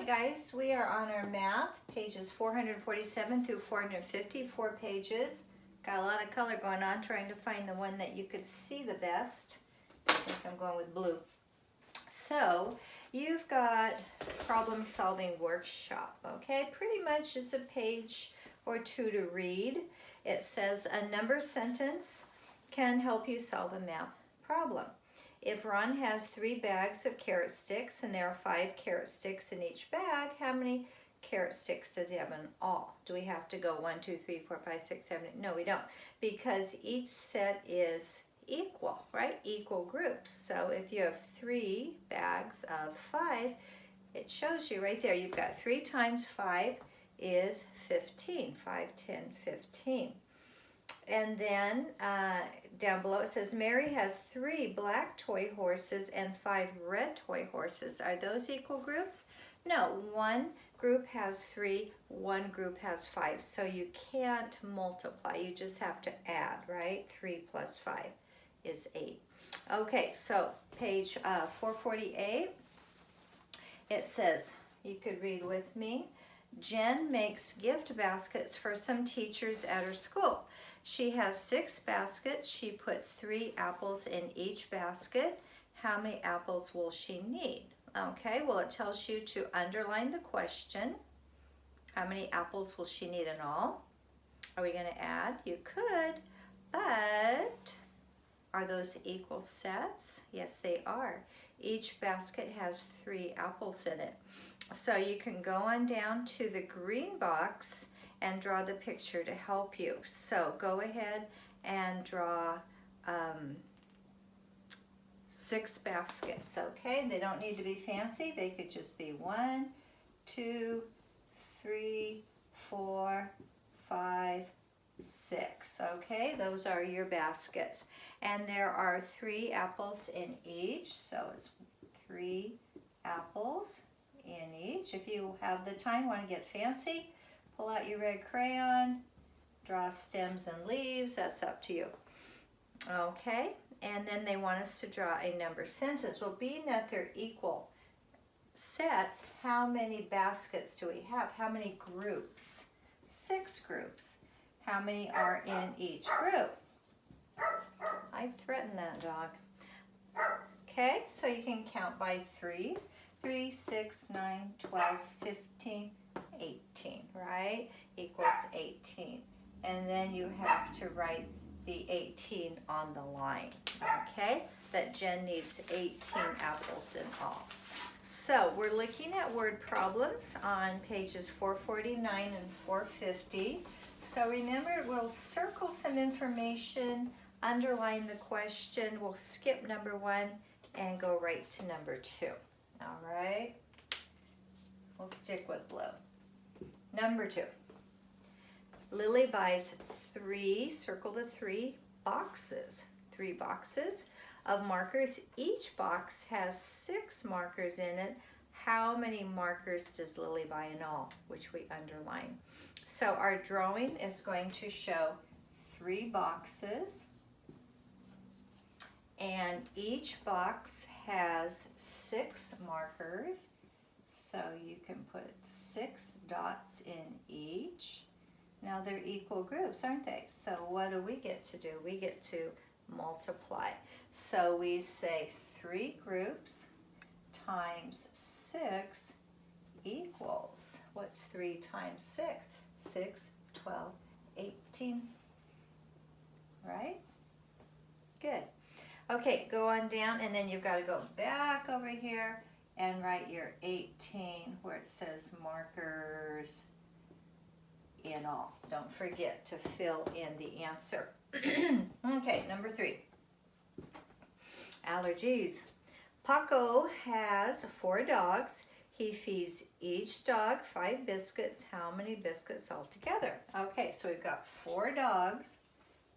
guys, we are on our math, pages 447 through 450, 4 pages. Got a lot of color going on, trying to find the one that you could see the best. I think I'm going with blue. So, you've got problem solving workshop, okay? Pretty much just a page or two to read. It says a number sentence can help you solve a math problem. If Ron has 3 bags of carrot sticks and there are 5 carrot sticks in each bag, how many carrot sticks does he have in all? Do we have to go 1, 2, 3, 4, 5, 6, 7, 8? No, we don't, because each set is equal, right? Equal groups. So if you have 3 bags of 5, it shows you right there. You've got 3 times 5 is 15. 5, 10, 15. And then down below it says Mary has 3 black toy horses and 5 red toy horses. Are those equal groups? No, one group has 3, one group has 5. So you can't multiply, you just have to add, right? 3 plus 5 is 8. Okay, so page 448, it says, you could read with me, Jen makes gift baskets for some teachers at her school. She has 6 baskets. She puts 3 apples in each basket. How many apples will she need? Okay, well, it tells you to underline the question. How many apples will she need in all? Are we going to add? You could, but are those equal sets? Yes, they are. Each basket has 3 apples in it. So you can go on down to the green box and draw the picture to help you. So go ahead and draw 6 baskets, okay? They don't need to be fancy. They could just be 1, 2, 3, 4, 5, 6, okay? Those are your baskets. And there are 3 apples in each, so it's 3 apples in each. If you have the time, want to get fancy, pull out your red crayon, draw stems and leaves, that's up to you. Okay, and then they want us to draw a number sentence. Well, being that they're equal sets, how many baskets do we have? How many groups? 6 groups. How many are in each group? I threatened that dog. Okay, so you can count by 3s. 3, 6, 9, 12, 15, 18, right? Equals 18. And then you have to write the 18 on the line, okay? That Jen needs 18 apples in all. So we're looking at word problems on pages 449 and 450. So remember, we'll circle some information, underline the question, we'll skip number 1 and go right to number 2. All right, we'll stick with blue. Number 2, Lily buys 3, circle the 3 boxes, 3 boxes of markers. Each box has 6 markers in it. How many markers does Lily buy in all, which we underline? So our drawing is going to show 3 boxes, and each box has 6 markers. So you can put 6 dots in each. Now they're equal groups, aren't they? So what do we get to do? We get to multiply. So we say 3 groups times 6 equals, what's 3 times 6? 6, 12, 18, right? Good. Okay, go on down, and then you've got to go back over here and write your 18 where it says markers in all. Don't forget to fill in the answer. Okay, number 3. Allergies. Paco has 4 dogs. He feeds each dog 5 biscuits. How many biscuits altogether? Okay, so we've got 4 dogs.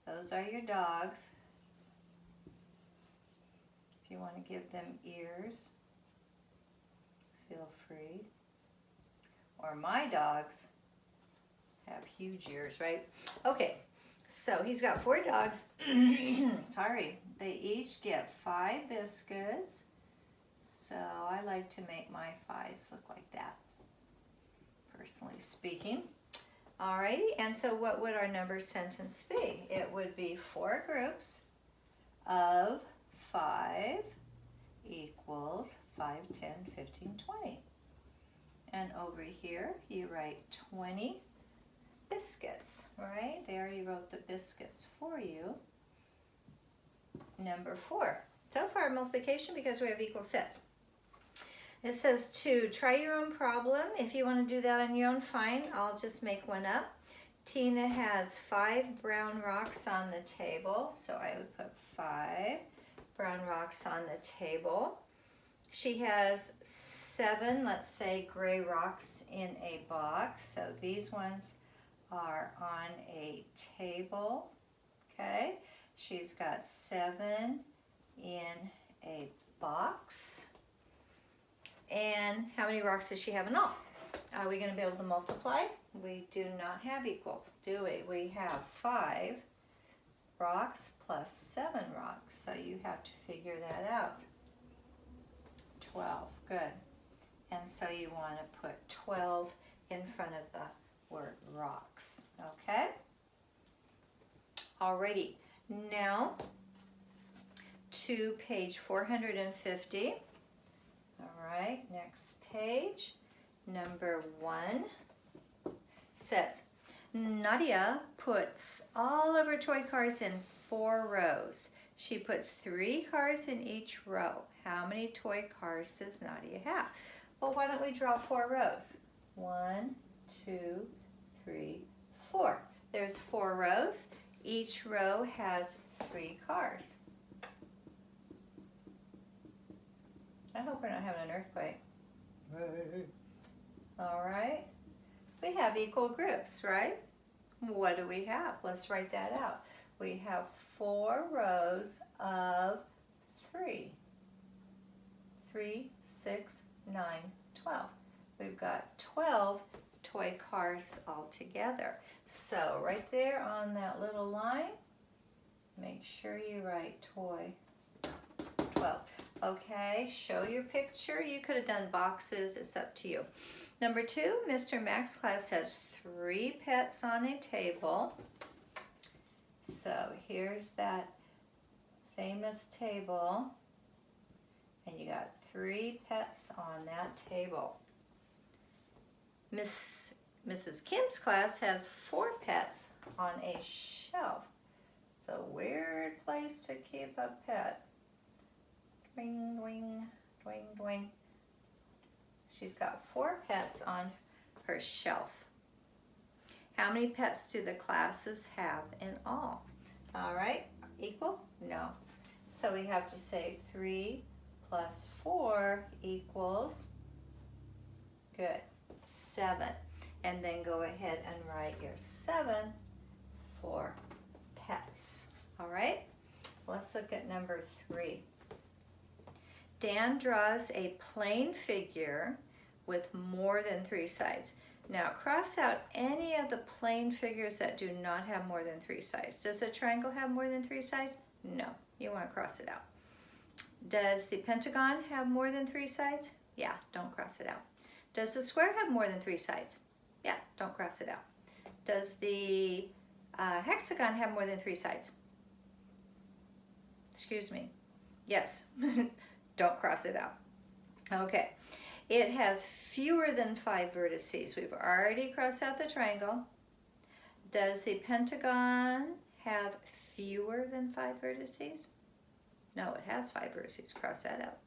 Those are your dogs. If you want to give them ears, feel free. Or my dogs have huge ears, right? Okay, so he's got 4 dogs. Sorry, they each get 5 biscuits. So I like to make my 5s look like that. personally speaking. Alrighty, and so what would our number sentence be? It would be 4 groups of 5 equals 5, 10, 15, 20. And over here, you write 20 biscuits, right? They already wrote the biscuits for you. Number 4. So far, multiplication because we have equal sets. It says to try your own problem. If you want to do that on your own, fine. I'll just make one up. Tina has 5 brown rocks on the table. So I would put 5 brown rocks on the table. She has 7, let's say, gray rocks in a box. So these ones are on a table. Okay. She's got 7 in a box. And how many rocks does she have in all? Are we going to be able to multiply? We do not have equals, do we? We have 5 rocks plus 7 rocks. So you have to figure that out. 12, good. And so you want to put 12 in front of the word rocks, okay? Alrighty, now to page 450. All right, next page, number 1 says, Nadia puts all of her toy cars in 4 rows. She puts 3 cars in each row. How many toy cars does Nadia have? Well, why don't we draw 4 rows? 1, 2, 3, 4. There's 4 rows. Each row has 3 cars. I hope we're not having an earthquake. All right. We have equal groups, right? What do we have? Let's write that out. We have 4 rows of 3. 3, 6, 9, 12. We've got 12 toy cars all together. So right there on that little line, make sure you write toy 12. Okay, show your picture. You could have done boxes. It's up to you. Number 2, Mr. Max class has 3 pets on a table. So here's that famous table. And you got 3 pets on that table. Mrs. Kim's class has 4 pets on a shelf. It's a weird place to keep a pet. Dwing, dwing, dwing, dwing. She's got 4 pets on her shelf. How many pets do the classes have in all? All right, equal? No. So we have to say 3 plus 4 equals, good, 7. And then go ahead and write your 7 for pets. All right, let's look at number 3. Dan draws a plane figure with more than 3 sides. Now cross out any of the plane figures that do not have more than 3 sides. Does a triangle have more than 3 sides? No, you want to cross it out. Does the pentagon have more than 3 sides? Yeah, don't cross it out. Does the square have more than 3 sides? Yeah, don't cross it out. Does the hexagon have more than 3 sides? Excuse me. Yes, don't cross it out. Okay, it has fewer than 5 vertices. We've already crossed out the triangle. Does the pentagon have fewer than 5 vertices? No, it has 5 vertices. Cross that out.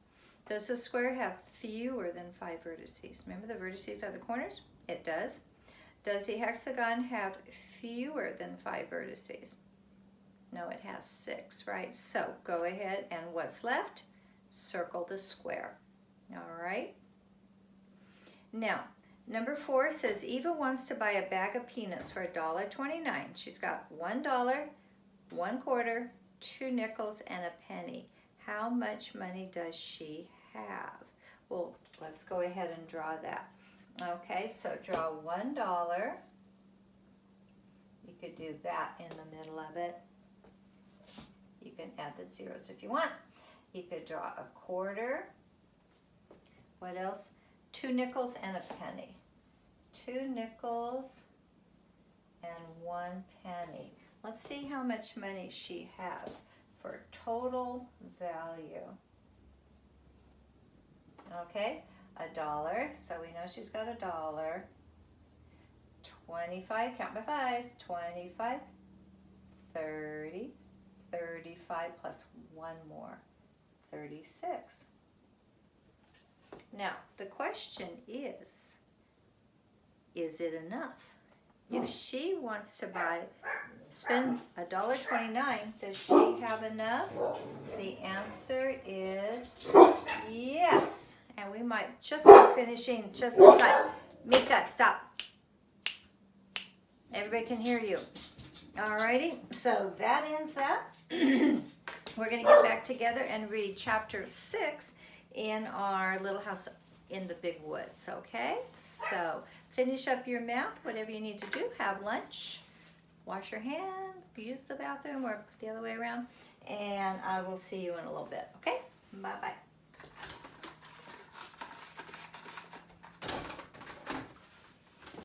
Does the square have fewer than 5 vertices? Remember, the vertices are the corners? It does. Does the hexagon have fewer than 5 vertices? No, it has 6, right? So go ahead and what's left? Circle the square. All right. Now, number 4 says Eva wants to buy a bag of peanuts for $1.29. She's got $1, 1 quarter, 2 nickels, and a penny. How much money does she have? Well, let's go ahead and draw that. Okay, so draw $1. You could do that in the middle of it. You can add the zeros if you want. You could draw a quarter. What else? 2 nickels and a penny. 2 nickels and 1 penny. Let's see how much money she has for total value. Okay, $1, so we know she's got $1. 25, count by fives, 25, 30, 35 plus 1 more, 36. Now, the question is it enough? If she wants to spend $1.29, does she have enough? The answer is yes. And we might just be finishing just in time. Mika, stop. Everybody can hear you. Alrighty, so that ends that. We're going to get back together and read chapter 6 in our Little House in the Big Woods, okay? So finish up your math, whatever you need to do. Have lunch, wash your hands, use the bathroom or the other way around, and I will see you in a little bit, okay? Bye-bye.